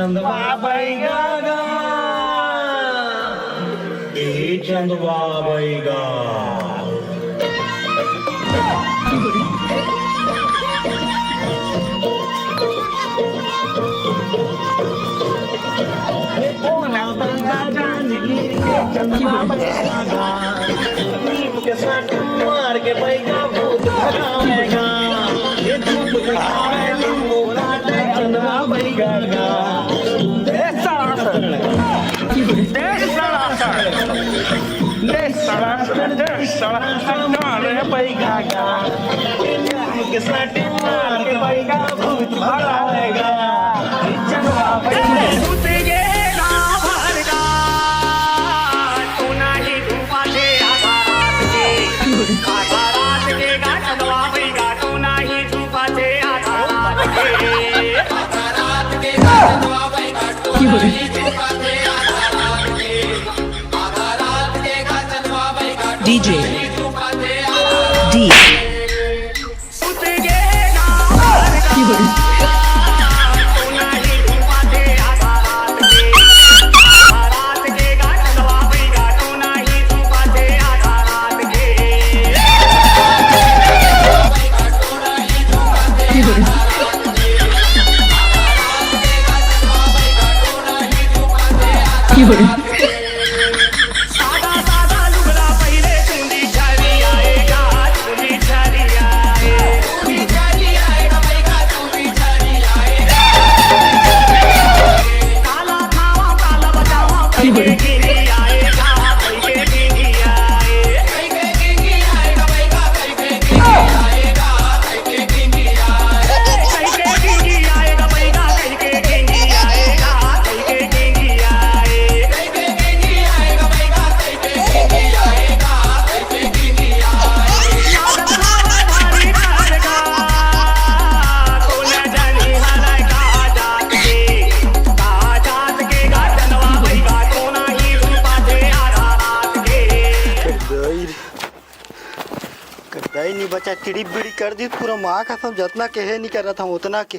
चंदवा बैगा गा, ए चंदवा बैगा। चंदवा बैगा गा, नीम के साथ मार के बैगा भूत भगावेगा। ये धूप दिखावे नींबू लाटे चंदवा बैगा गा। किसने मार के बैगा भूत भगावेगा। चंदवा बैगा DJ D नहीं बचा चिड़ी बिड़ी कर दी पूरा माँ का सब जितना के है नहीं कर रहा था उतना के